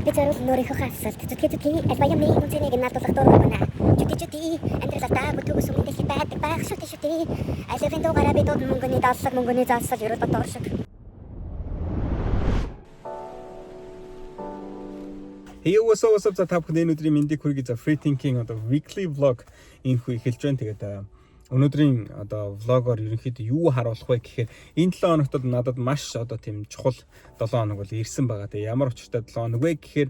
Би зөв нөрийнхөө хасалт зүтгэж аль баян нэг үнцнийг надуулах дургуйна. Чүти амьдралаа бүтгөөс өмнө дэлхий байдаг байх шүти. Алевэн дугаараа бид мөнгөний даалсаг мөнгөний заалсаг ерөөд бодоор шиг. Hey, what's up? За та бүхэн энэ өдрийн мэндийг хүргэе. За Free Thinking одоо weekly vlog энэхүү эхэлж байна. Тэгээд өнөөдрийн одоо влогоор ерөнхийдөө юу харуулах вэ гэхээр энэ 7 хоногт надад маш одоо тийм чухал 7 хоног бол ирсэн байгаа. Тэгээ ямар учиртай 7 хоног вэ гэхээр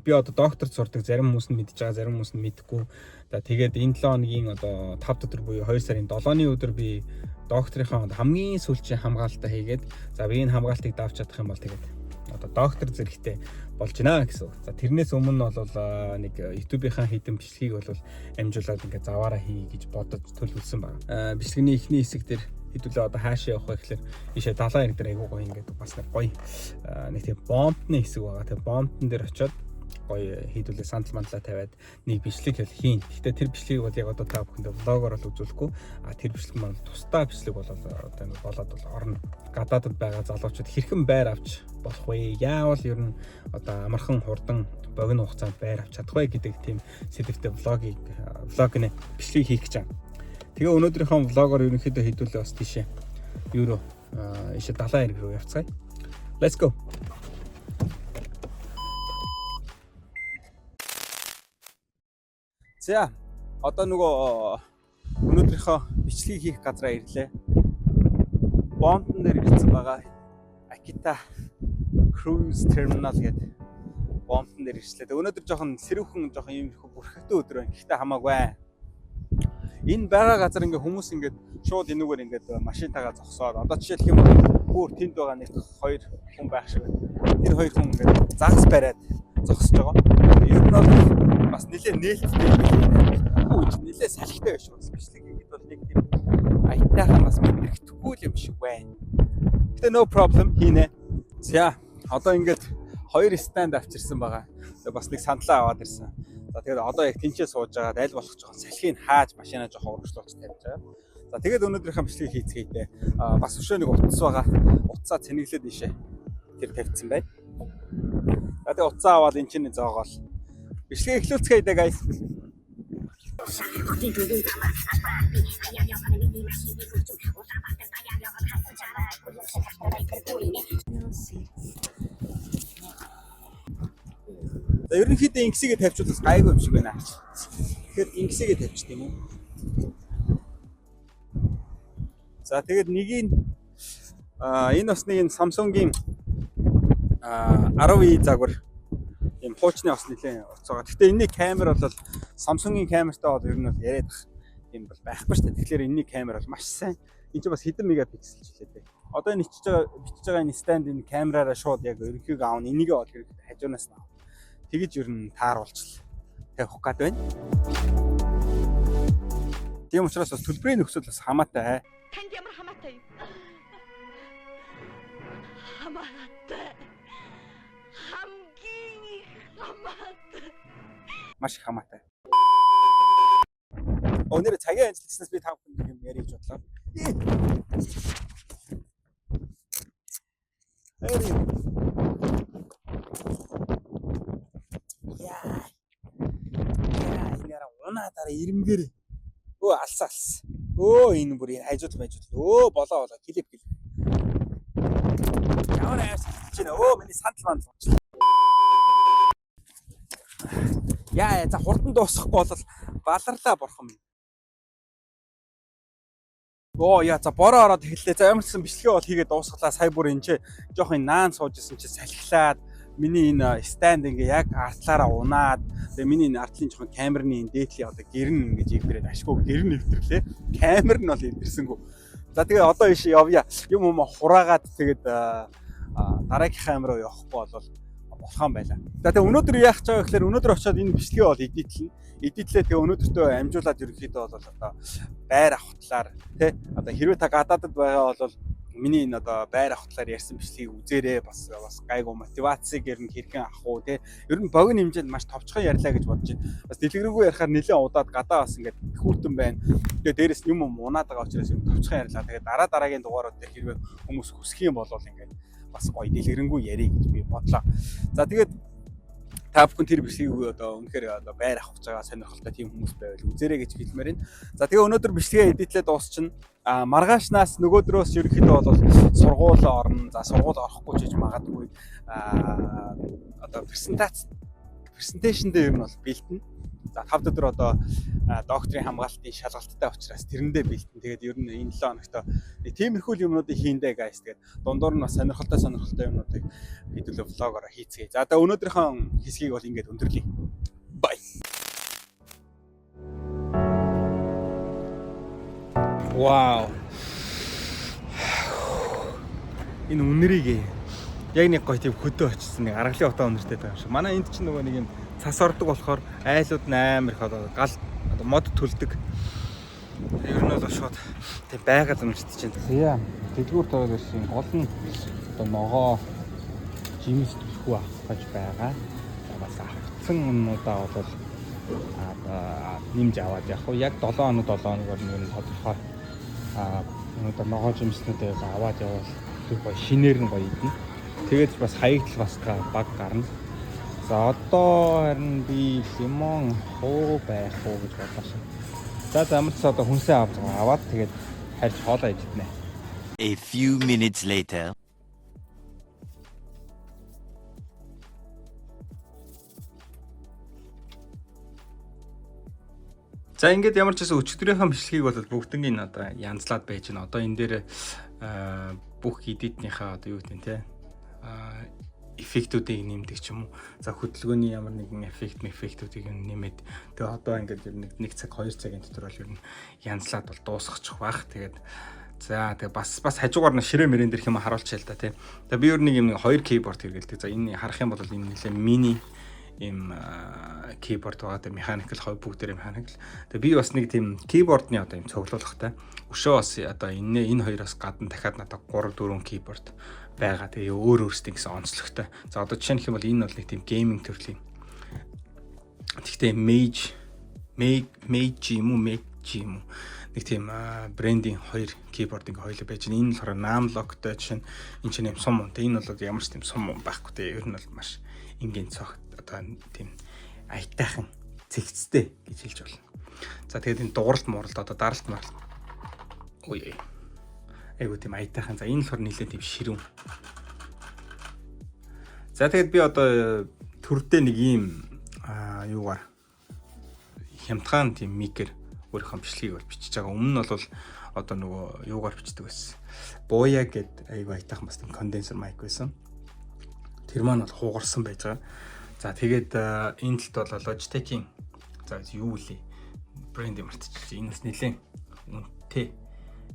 би одоо докторт сурдаг, зарим хүмүүс нь мэдж байгаа, зарим хүмүүс нь мэдгүй. Тэгээд энэ 7 хоногийн одоо 5 өдөр буюу 2 сарын 7-ны өдөр би докторийнхаа хамгийн сүүлчийн хамгаалтаа хийгээд за би энэ хамгаалтыг давж чадах юм бол тэгээд одоо доктор зэрэгтэй болж байна гэсэн. За тэрнээс өмнө бол нэг YouTube-ийн хитэн бичлэгийг бол амжуулаад ингээд заваараа хий гэж бодож төлөвлөсөн байна. Бичлэгийн эхний хэсэг дээр хэдүүлээ одоо хаашаа явах вэ гэхээр ийшээ далайн ирэг дээр айгуу гоё ингээд бас нэг гоё нэг тийм бомбны хэсэг байгаа. Тэгээ бомбтон дээр очиод гоё хийдүүлээ сандал мандлаа тавиад нэг бичлэг хийн. Гэхдээ тэр бичлэгийг бол яг одоо та бүхэндээ влогоор бол үзүүлэхгүй. Тэр бичлэг маань тусдаа бичлэг бол одоо нэг болоод бол орно. Гадаадд байгаа залуучууд хэрхэн байр авч болох вэ? Яавал ер нь одоо амархан хурдан богино хугацаанд байр авч чадах вэ гэдэг тийм сэдвтэй влогны бичлэгийг хийх гэж байна. Тэгээ өнөөдрийнхөө влогоор ерөнхийдөө хийдүүлээ бас тийшээ юу ийшээ далайн ирэг рүү явцгаая. Let's go. За одоо нөгөө өнөөдрийнхөө бичлэгийг хийх газараа ирлээ. Бомбон дээр ирсэн байгаа. Akita Cruise Terminal гэдэг бомбон дээр ирслээ. Өнөөдөр жоохон сэрүүхэн жоохон юм их бүрхэгтэй өдөр байна. Гэхдээ хамаагүй. Энэ байгаа газар ингээ хүмүүс ингээ шууд энүүгээр ингээ машинтайгаа зогсоод одоо жишээлх юм бол бүр тэнд байгаа нэг хоёр хүн байх шиг байна. Тэр хоёр хүн ингээ загас бариад зогсож байгаа. Ер нь бас нэлээ нээлттэй нэлээ салхитай байж байгаа бичлэг хийгээд бол нэг тийм аятайхан бас мэдрэхтгүй юм шиг байна. Гэтэ no problem хийнэ. За одоо ингээд хоёр станд авчирсан байгаа. Тэгээ бас нэг сандлаа аваад ирсэн. За тэгээд одоо яг тэнцээ сууж байгаа аль болох жоохон салхийг хааж машинаа жоохон урагшлуулж тавьж байгаа. За тэгээд өнөөдрийнхөө бичлэгийг хийцгээе. Бас өшөө нэг утас байгаа. Утсаа цэнэглээд ишээ тэр тавьчихсан байна. За тэгээд утсаа аваад эн чинь зоогоол бичлэгийг эхлүүлцгээе даа guys. За ерөнхийдөө ингэсгээ тавьчихвал гайгүй юм шиг байна. Тэгэхээр ингэсгээ тавьчих тийм үү? За тэгээд нэгийг энэ бас нэг Samsung-ийн 10i загвар юм хуучны бас нэлээд уцаага. Гэхдээ энэний камер бол Samsung-ийн камертай бол ер нь яриад бах юм бол байхгүй шүү дээ. Тэгэхээр энэний камер бол маш сайн. Энд чинь бас хэдэн мегапиксел ч хэлээд бай. Одоо энэ бичиж байгаа энэ stand энэ камераараа шууд яг ерөнхийдөө аавн энийгээ бол хэрэгтэй хажуунаас нь. Тэгэж ер нь тааруулж тавих гээд байна. Тийм учраас бас төлбөрийн нөхцөл бас хамаатай. Танд ямар хамаатай юм? Хамаатай. Хамгийн их хамаатай. Маш их хамаатай. Өнөөдөр цагийн ажиллагчнаас би тав хүн юм ярих гэж бодлоо. Яа, унаад ирэмгэр. Өө алсаас. Өө энэ бүр хажууд байжууд. Өө болоо клип. Ямар ааш чинь өө миний сандал манд болчихлоо. Яа, за хурдан дуусахгүй бол баларлаа бурхан минь. Оо яа, за бороо ороод эхэллээ. За ямар ч гэсэн бичлэгээ бол хийгээд дуусглаа. Сая бүр энэ ч жоох энэ наан суужсэн чи салхилаад миний энэ станд ингээ яг артлаараа унаад тэгээ миний энэ артлын жоохон камерны энэ дээдлийн одоо гэрн ингэж ивдэрээд ашгүй гэрн ивдэрлээ. Камер нь бол ивдэрсэнгүү. За тэгээ одоо иш явъя. Юм хураагаад тэгээд дараагийн камер руу явахгүй бол болох юм байла. За тэгээ өнөөдөр яах гэж байгаа гэхээр өнөөдөр очиод энэ бичлэгээ бол эдитлээ тэгээ өнөөдөртөө амжуулаад ерөнхийдөө бол одоо байр авах талаар тий одоо хэрвээ та гадаадд байгаа бол миний энэ одоо байр авах талаар ярьсан бичлэгийг үзээрэй бас гайгүй мотивацийг ер нь хэрхэн авах уу тий ер нь богино хэмжээнд маш товчхон ярьлаа гэж бодож байна. Бас дэлгэрэнгүй ярихаар нэлээд удаад гадаа бас ингээд хүүтэн байна. Тэгээ дээрэс юм унаад байгаа учраас юм товчхон ярьлаа. Тэгээ дараагийн дугаарууд дээр хэрвээ хүмүүс хүсэх юм бол ингээд бас гоё дэлгэрэнгүй ярих гэж би бодлоо. За тэгээд та бүхэн тэр бичлэгийг одоо үнэхээр одоо байр авах гэж байгаа сонирхолтой тийм хүмүүс байвал үзээрэй гэж хэлмээр байна. За тэгээ өнөөдөр бичлэгээ эдитлээд дуусчихна. Маргаашнаас нөгөөдрөөс ерөнхийдөө бол сургууль орно. За сургууль орохгүй ч гэж магадгүй одоо презентацийн дээр ер нь бол бэлтэн. За 5 өдөр одоо докторийн хамгаалтын шалгалттай учраас тэрэндээ бэлтэн. Тэгээд ер нь энэ 7 хоногт тиймэрхүү юмнуудыг хийндэ guys. Тэгээд дундуур нь бас сонирхолтой юмнуудыг хэдүүлээ влогоор хийцгээе. За одоо өнөөдрийнхөө хэсгийг бол ингээд өндөрлөе. Bye. Wow. Энэ үнэрийг яг нэг гоё тийм хөдөө очсон нэг аргалын утаа үнэртэй байгаа юм шиг. Манай энд чинь нөгөө нэг юм цас ордог болохоор айлууд амар их одоо гал мод төлдөг. Ер нь бол шууд тийм байгаль үнэртэй чинь. Яа, дэлгүүр таваад ирсэн гол нь одоо ногоо жимс төлхөө авах гэж байгаа. За бас авцсан юмудаа бол нэмж аваад яг хуу яг 7 хоногор нэг нь тодорхой одоо ногоо жимснүүдээ аваад явал гоё шинээр нь гоё идэнэ. Тэгээд бас хаягдл бас баг гарна. За одоо харин би лимон хуу байх уу гэж бодлоо. За ямар ч одоо хүнсээ аваад тэгээд харж хоолоо идэнэ. A few minutes later. За ингээд ямар ч гэсэн өчигдрийнхөө бичлэгийг бол бүгднийг одоо янзлаад байж байна. Одоо энэ дээр бүх эдитнийхээ одоо юу гэдэг нь те эффектүүдийг нэмдэг ч юм уу. За хөдөлгөөний ямар нэгэн эффектүүдийг нэмээд тэгээ одоо ингээд ер нь 1 цаг 2 цагийн дотор бол ер нь янзлаад бол дуусгачих байх. Тэгээд за тэгээ бас хажуугаар нь ширээ мөрөн дэрх юм харуулчихъя л да тий. Тэгээ би ер нь юм 2 keyboard хэрэгэлдэг. За энэ харах юм бол энэ нэлээ мини им keyboard байгаа те mechanical хой бүгдээрээ mechanical. Тэгээ би бас нэг тийм keyboard-ны одоо юм цуглуулгатай. Өшөө бас одоо энэ хоёроос гадна дахиад надад 3 4 keyboard байгаа. Тэгээ өөр өөрсдийн гэсэн онцлогтой. За одоо жишээ нь бол энэ бол нэг тийм gaming төрлийн. Тэгтээ Mage юм уу нэг тийм брендинг 2 keyboard ингээ хоёул байж байна. Энэ болохоор Namlock-тэй жишээ нь энэ ч юм сум. Тэгээ энэ бол ямар ч тийм сум байхгүй те. Ер нь бол маш энгийн цогт одоо тийм аятайхан цэгцтэй гэж хэлж болно. За тэгээд энэ дууралт мууралт одоо даралт маралт. Ой. Айгуу тийм аятайхан. За энэ болохоор нэлээд тийм ширүүн. За тэгээд би одоо төрдөө нэг ийм юугаар хямдхан тийм микер өөрийнхөө бичлэгийг бол бичиж байгаа. Өмнө нь бол одоо нөгөө юугаар бичдэг байсан. Бууя гэд айгуу аятайхан бас тийм конденсер майк байсан. Тэр маань бол хугарсан байж байгаа. За тэгээд энэ талд бол Logitech-ийн за юу лээ брендинг мартчихсан. Энэ бас нэлээд үнэтэй.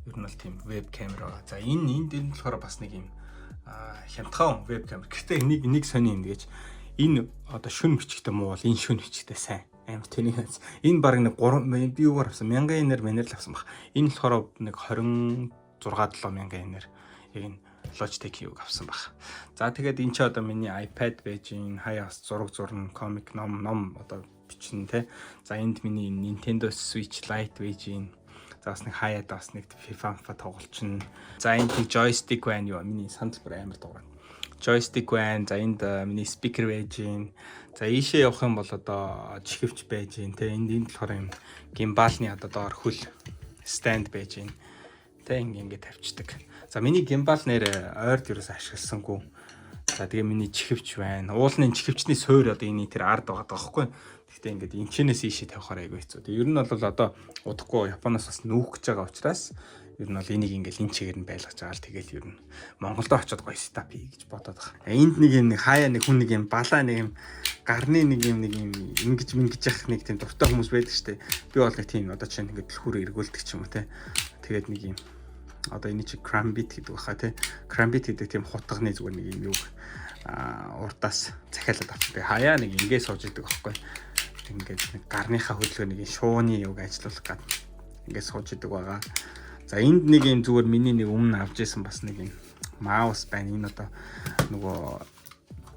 Ер нь бол тийм веб камера. За энд болохоор бас нэг юм хямдхан веб камер. Гэхдээ нэг сони юм гэж энэ одоо шүн бичгтэй муу бол энэ шүн бичгтэй сайн. Амар тэнийг энэ баг нэг 3 би юугаар авсан 1000 yen-ээр манер л авсан баг. Энэ болохоор нэг 26-7000 yen-ээр яг энэ Logitech юуг авсан баг. За тэгээд энэ ч одоо миний iPad байж ин хаяас зураг зурна, комик ном одоо бичнэ те. За энд миний Nintendo Switch Lite байж ин. За бас нэг хаяад бас нэг FIFA тоглолчин. За энд нэг joystick байна юу миний сандал бүр амар дуурай. Joystick байна. За энд миний speaker байж ин. За ийшээ явах юм бол одоо чихвч байж ин те. Энд болохоор юм гимбалны одоо доор хөл stand байж ин. Тэ ингээд тавьчихдаг. За миний гимбал нэр ойрд ерөөс ашигласангүй. За тэгээ миний чихвч байна. Уулын чихвчний суур одоо энэ тэр ард байгаа байхгүй. Гэхдээ ингээд эмчнээс ийшээ тавихаар айгүй хэцүү. Тэгээ ер нь бол одоо удахгүй Японоос бас нүүх гэж байгаа учраас ер нь бол энийг ингээд энэ чигээр нь байлгаж байгаа л тэгэл ер нь Монголд очиод гоё стап хий гэж бодоод байгаа. Энд нэг юм хаяа нэг хүн нэг юм балаа нэг юм гарны нэг юм ингэж явах нэг тийм дуртай хүмүүс байдаг штэ. Би бол нэг тийм одоо чинь ингээд дэлхүүрээ эргүүлдэг ч юм уу те. Тэгээд нэг юм одоо энэ чи Crambit гэдэг баха тий. Crambit гэдэг тийм хутганы зүгээр нэг юм юу урдаас захиалаад авчих. Тэгээ хаяа нэг ингээ сууж идэг байхгүй. Ингээд нэг гарныхаа хөдөлгөөнийг шууны юг ажиллуулах гад ингээ сууж идэг байгаа. За энд нэг юм зүгээр миний нэг өмнө авч исэн бас нэг юм маус байна. Энэ одоо нөгөө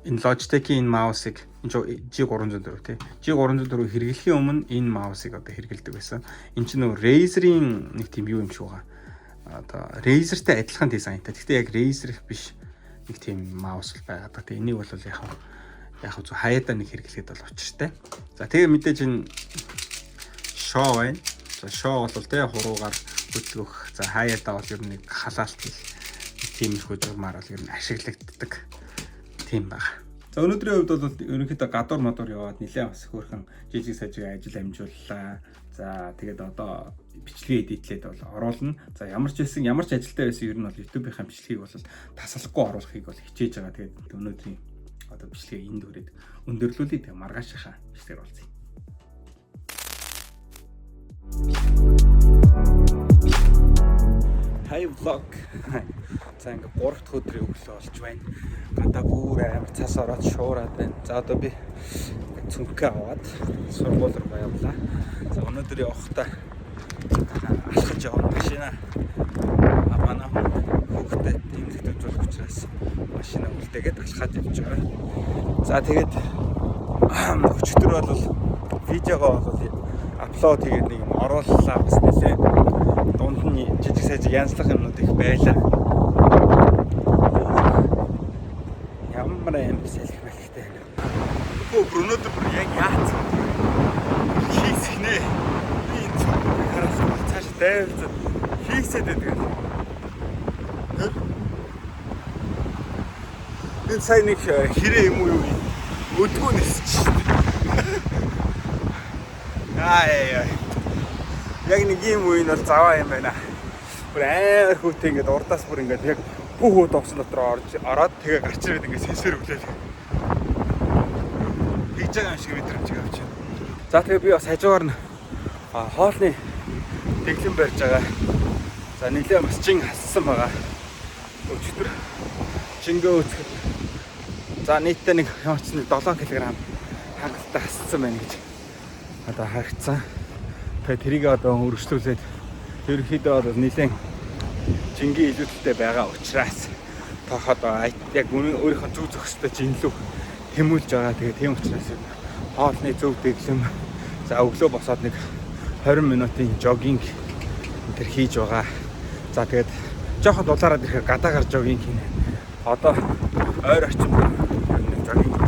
энэ Logitech-ийн энэ маусыг G304 тий. G304 хэрэглэхийн өмнө энэ маусыг одоо хэрэглэдэг байсан. Энэ чинь нөгөө Razer-ийн нэг тийм юу юм шиг байгаа. Одоо Razer-тэй адилхан дизайнтай. Гэхдээ яг Razer биш нэг тийм маус л байгаа. Тэгээ энийг бол яг яг зөв хаяадаа нэг хэрэглэхэд бол учиртай. За тэгээ мэдээж энэ шоо байна. За шоо бол тэгээ хуруугаар хөдөлгөх. За хаяадаа бол ер нь нэг халаалт хийх тиймэрхүү журмаар бол ер нь ашиглагддаг тийм байна. За өнөөдрийн хувьд бол ерөнхийдөө гадуур модоор яваад нэлээд бас хөөрхөн жижиг сажиг ажил амжууллаа. За тэгээд одоо бичлэгээ эдитлээд бол оруулна. За ямар ч ажилтай байсан ер нь бол YouTube-ийн бичлэгийг бол тасалахгүй оруулахыг бол хичээж байгаа. Тэгээд өнөөдрийн одоо бичлэгээ энд хүрээд өндөрлүүлээ. Тэгээд маргаашийнхаа бичлэгээр уулзъя. Hi vlog. За ингээ 3 дахь өдрийн өглөө болж байна. Гадаа бүр амар цас ороод шуураад байна. За одоо би цүнхээ аваад сургууль руу явлаа. За өнөөдөр явахдаа алхаж явах машина. Манай хүүхдэд тэмцэх төвжүүлэх учраас машина үлдээгээд алхаад явж байгаа. За тэгээд өчигдөр бол видеогоо бол аплод хийгээд нэг юм орууллаа бас нэлээ. Дунд нь жижиг сажиг янзлах юмнууд их байлаа. Ямар юм салхи байлхтай байна. Өнөөдөр бүр яг яац хийсгнэ. Би энэ хараас цааш дайвалцаад хийсээд байдаг. Энэ сайн нэг хэрэг юм уу өдгөө нисэж шээ. Аа яг нэг юм уу энэ бол заваа юм байна. Бүр амар хүүтэй ингээд урдаас бүр ингээд яг бүх догсон дотор ороод тэгээ гарч ирээд ингээд сэсвэр өглөөл. Хийж байгаа юм шиг мэдрэмж авч байна. За тэгээ би бас хажуугаар нь хоолны дэглэм барьж байгаа. За нэлээ бас чин хассан байгаа. Өчигдөр чингээ үүсгэв. За нийтдээ нэг ямарч 7 кг хангалттай хассан байна гэж одоо харагдсан. Тэгээд тэрийг одоо өргөжлүүлээд ерөнхийдөө бол нэлээд жингийн илүүдэлтэй байгаа учраас тохоод яг өөрийнхөө зүг зохистой жинлүү тэмүүлж байгаа. Тэгээд тийм учраас хоолны зөв дэглэм за өглөө босоод нэг 20 минутын жогинг тэр хийж байгаа. За тэгээд жоохон дулаараад ирэхээр гадаагаар жогинг хийнэ. Одоо ойр орчим нэг жогинг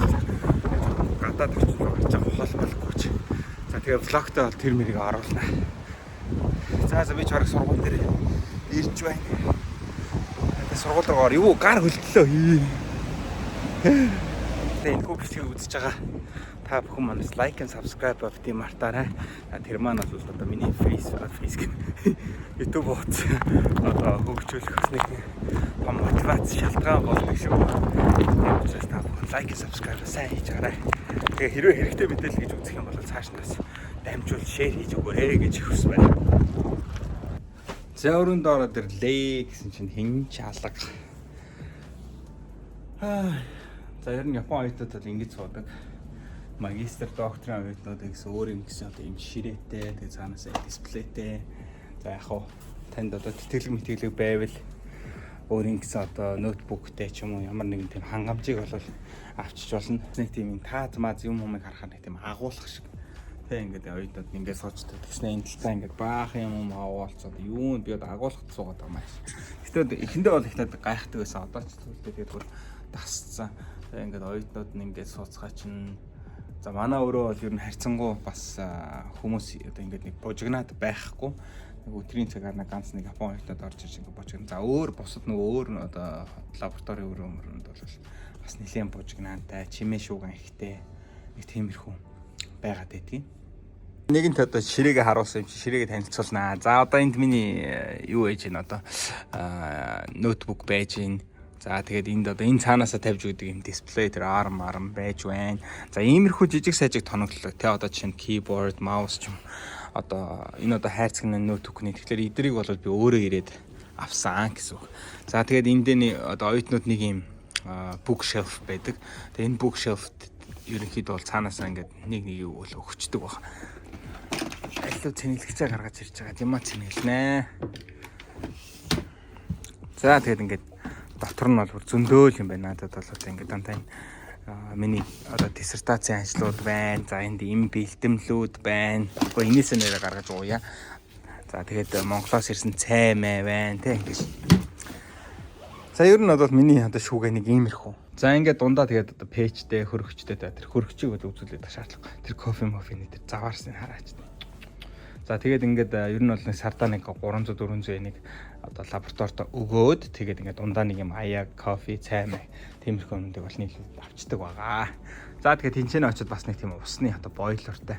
гадаад орчим руу гарч байгаа хол болохгүй ч. За тэгээд влогтой бол тэр мэрийг оруулнаа. За би чарах сургууль дээр ирж байна. Тэгээд сургууль руу ор юу гар хөлтлөө. Тэгээд энэ бичлэгийг үзэж байгаа та бүхэн манайс лайк and subscribe бити мартаарай. Тэр маань бол одоо миний Facebook YouTube бот одоо хөгжүүлэх нэг том мотивац шалтгаан болдог шүү. Тэгээд учраас та бүхэн лайк and subscribe сайн хийж байгаарай. Тэгээ хэрвээ хэрэгтэй мэдээлэл гэж үзэх юм бол цааш нь бас дамжуул шеэр хийж өгөөрэй гэж хүсвэ. За өрөөнд ороод ирлээ гэсэн чинь хэн ч алга. За ер нь Япон оюутнууд бол ингэж суудаг. Магистр, докторийн оюутнууд гэсэн өөр юм гэсэн одоо юм ширээтэй, тэгээ цаанаас дисплейтэй. За яг хуу танд одоо тэтгэлэг байвал өөр ингэсэн одоо ноутбуктэй ч юм уу ямар нэгэн тийм хангамжийг бол авчиж болно. Нэг тийм тааз мааз юм харахаар нэг тийм агуулах шиг. Тэг ингээд оюутнууд ингээд суучдаг. Тэгснэ энэ талаа ингээд баах юм аваалцаад юу би одоо агуулгад суугаад байгаа маш. Гэтэ эхэндээ бол их надад гайхдаг байсан. Одоо ч тэгвэл тэгээд тасцсан. Тэг ингээд оюутнууд нь ингээд сууцгаа чинь за манай өөрөө бол ер нь харьцангуй бас хүмүүс одоо ингээд нэг бужигнаад байхгүй. Нэг өдрийн цагаар нэг ганц нэг Япон оюутнууд орж ирж ингээд бужигна. За өөр бусад нөгөө өөр одоо лабораторийн өрөөнд бол бас нэлээд бужигнаантай, чимээ шууган ихтэй нэг тиймэрхүү байгаад байдгийг. Нэгэнт одоо ширээгээ харуулсан юм чи ширээгээ танилцуулнаа. За одоо энд миний юу ээж гин одоо ноутбук байж гин. За тэгээд энд одоо энэ цаанаасаа тавьж өгдөг юм дисплей тэр арм байж байна. За иймэрхүү жижиг сажиг тоноглолоо. Тэ одоо чинь keyboard, mouse ч юм. Одоо энэ одоо хайрцагны ноутбукны тэгэхээр эдрийг бол би өөрөө ирээд авсан гэсэн үг. За тэгээд энд дэний одоо оюутнууд нэг юм bookshelf байдаг. Тэгээд энэ bookshelf-т ерөнхийдөө бол цаанаасаа ингээд нэг юу бол өгчдөг баг. Айлуу цэнгэлэгчээ гаргаж ирж байгаа юм а цэнгэлнэ. За тэгээд ингээд дотор нь бол зөндөөл юм байна. Надад бол одоо ингээд дантаа миний одоо диссертацийн ажлууд байна. За энд им бэлтэмлүүд байна. Гэхдээ энээсээ нэрээ гаргаж ууя. За тэгээд Монголоос ирсэн цай мэй байна те ингэж. За ер нь бол миний одоо шүүгээ нэг иймэрхүү За ингээд дундаа тэгээд одоо пэйжтэй хөргөчтэй тэр хөргөчийг бол үзүүлээд шаардлага. Тэр кофе мофины тэр заваарсныг хараач. За тэгээд ингээд ер нь бол нэг сардаа нэг 300 400 нэг одоо лабораторид өгөөд тэгээд ингээд дундаа нэг юм аяг, кофе, цай мэй тиймэрхүү юмдыг бол нийлүүлээд авчдаг байгаа. За тэгээд тэнцэнэ очиод бас нэг тийм усны одоо бойлертай.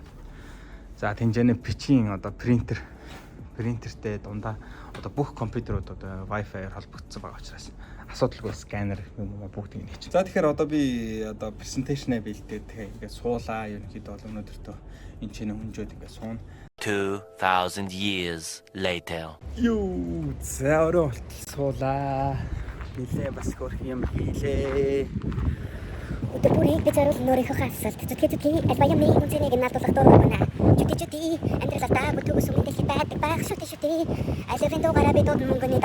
За тэнцэнэ бичгийн одоо принтертэй дундаа одоо бүх компьютерууд одоо Wi-Fi-аар холбогдсон байгаа учраас асуудалгүй сканер бүгдийг нээч. За тэгэхээр одоо би одоо презентацийнаа бэлдээд тэгээ ингээд суулаа. Ерөнхийдөө бол өнөөдөртөө энэ чинь хүнжөөд ингээд суuna. 2000 years later. Юу зөөрөө суулаа. Нилээ бас хөрх юм хийлээ. Өдөр бүрийг би зориул нөрийнхөө хасалт зүтгэж аль баян нэг үнцнийг наадуулах дургуна. Чүти амьдралаа бүтүүс өмнөдөл байдаг байх шүү дээ. Алевэн дугаараа би дууд мөнгөний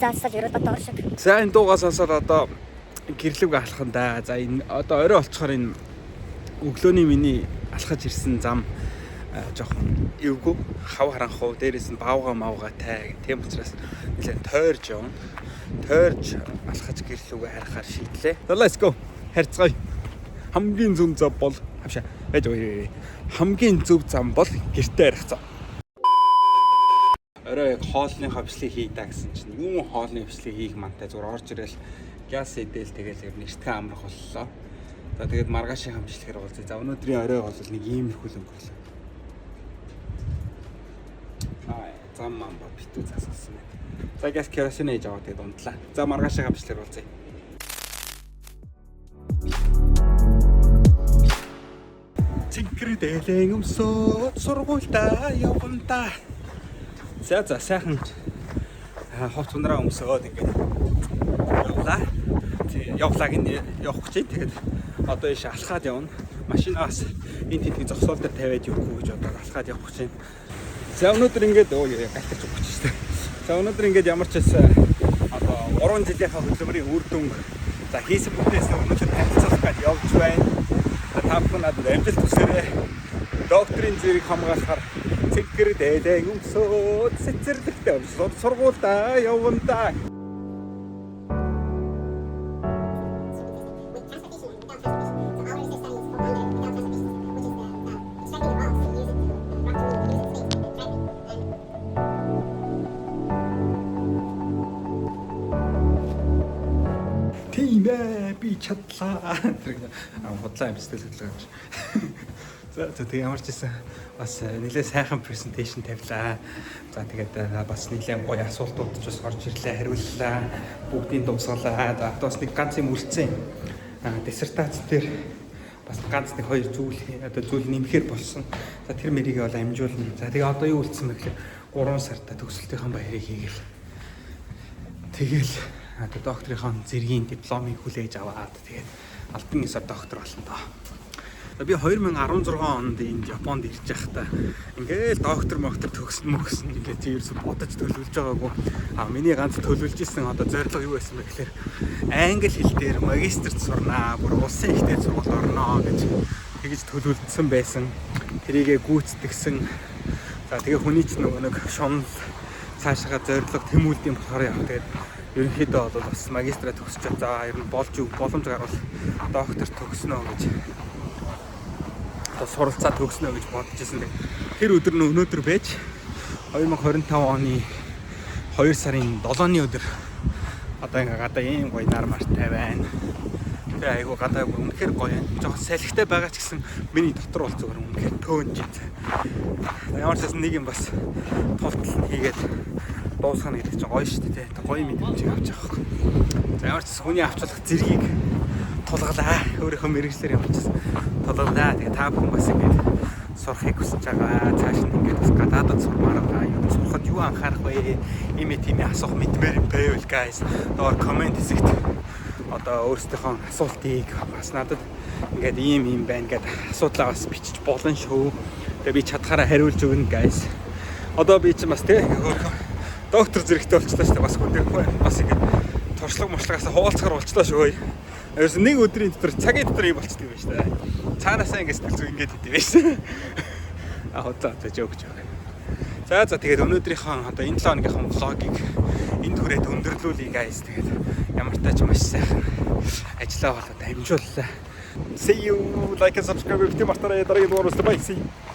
заалсал ерөөд бодоор шиг. За энэ дуугаас сонсоод одоо гэрлэг алхах нь да. За энэ одоо орой олцохоор энэ өглөөний миний алхаж ирсэн зам жоохон эвгүй хав харанхуу дээрээс нь баавга мавгатай гэх тийм учраас нэлээд тойрж явна. Тойрж алхаж гэрлүүгээ харахаар шийдлээ. Let's go. Харцгаая. Хамгийн зөв зам бол авшаа. Байж ой. Хамгийн зөв зам бол гэртээ арих зам. Орой яг хоолныхоо бичлэг хийдаа гэсэн чинь юу хоолны бичлэг хийх мантай зүгээр орж ирэл газ идэл тэгэл нэртгэн амрах боллоо. За тэгээд маргаашийн бичлэгээр уулзъя. За өнөөдрийн орой бол нэг иймэрхүү л өнгөрлөө. Зам мам битүү засалсан байна. За газ керосин ээж аваад тэгээд унтлаа. За маргаашийн бичлэгээр уулзъя. Цэнхэр дээлэн өмсөө сургуультай явандаа. За сайхан хот ундраа өмсөөд ингээд явлаа. Явлаа гин явах гэж тэгээд одоо ийш алхаад явна. Машинаас энэ тэдний зогсоол дээр тавиад явахгүй гэж одоо алхаад явах гэж байна. За өнөөдөр ингээд галтарч өгч шүү дээ. За өнөөдөр ингээд ямар ч байсан одоо 3 жилийнхаа хөдөлмөрийн үр дүн за хийсэн бүтээсэн өнөөдөр танилцуулах гэж явж байна. Та бүхэн надад амжилт хүсээрэй. Докторийн зэрэг хамгаалахаар цэггэр дээлэн өмсөөд сэцэрлэгтэй сургуультай явандаа. Би чадлаа. Худлаа юм сэтгэл хөдлөж. За тэгээ ямар ч байсан бас нэлээд сайхан презентацийн тавилаа. За тэгээд бас нэлээд гоё асуултууд ч бас орж ирлээ, хариуллаа. Бүгдийг дуусгалаа. За бас нэг ганц юм үлдсэн. Диссертац дээр бас ганц нэг хоёр зүйл нэмэхээр болсон. За тэр мэрийг бол амжуулна. За тэгээ одоо юу үлдсэн бэ гэхээр 3 сарда төгсөлтийн баярыг хийгээл. Тэгэл докторийн зэргийн дипломыг хүлээж аваад тэгээд албан ёсоор доктор болсон доо. Би 2016 онд энд Японд ирж байхдаа ингээл доктор төгсөн ингээд ерөөсө бодож төлөвлөж байгаагүй. Миний ганц төлөвлөж исэн одоо зорилго юу байсан бэ гэхээр англи хэл дээр магистрт сурнаа, бүр улсын ихтэй сургууль орноо гэж тэгж төлөвлөсөн байсан. Тэрийгээ гүйцэтгсэн. За тэгээ хүний ч нэг шунал цаашаа зорилго тэмүүлдэм болохоор яа тэгээд ерөнхийдөө бол бас магистра төгсчод за ер нь болж боломж гарвал доктор төгснөө гэж одоо суралцаа төгснөө гэж бодож ирсэн. Тэр өдөр нь өнөөдөр байж 2025 оны 2 сарын 7-ны өдөр одоо ингээ гадаа ийм гоё нар мартай байна. Тэгээ айгу гадаа үнэхээр гоё. Жохон салхитай байгаа ч гэсэн миний дотор бол зүгээр үнэхээр төөнж байна. Ямар ч гэсэн нэг юм бас тултал хийгээд дуусгана гэдэг чинь гоё шүү дээ. Гоё мэдрэмж авч байгаа хэрэг. За ямар ч хүний авчлах зэргийг тулгалаа. Өөрийнхөө мэрэгчлэр явуулчихсан. Тулгалаа. Тэгээ та бүхэн бас ингэж сурахыг хүсэж байгаа. Цааш нь ингэж бас гадаадд сурмаар байгаа. Юу сурахад юу анхаарах вэ? Тийм асуух мэдмээр байвал guys. Доор комент хэсэгт одоо өөрсдийнхөө асуултыг бас надад ингээд ийм байна гэдэг асуудлаа бас бичиж болно шүү. Тэгээ би чадхаараа хариулж өгнө guys. Одоо би чинь бас доктор зэрэгтэй болчихлоо шүү дээ. Бас хүндрэх бас ингэ туршлага муршлагаас хуваалцахаар болчихлоо шүү. Ерөөс нэг өдрийн дотор цагийн дотор юм болчихдог юм шүү дээ. Цаанаасаа ингэ сэтгэл зүй ингэж идэв байсан. Хоцоо жоогч байгаа. За тэгээд өнөөдрийнхөө одоо энэ 7 хоногийнхаа влогийг энд хүрээд өндөрлүүлье guys. Тэгээд ямар тач маш сайхан ажлаа болоод амжууллаа. See you, like and subscribe if you мартаарай дараагийн дугаараас bye. See you.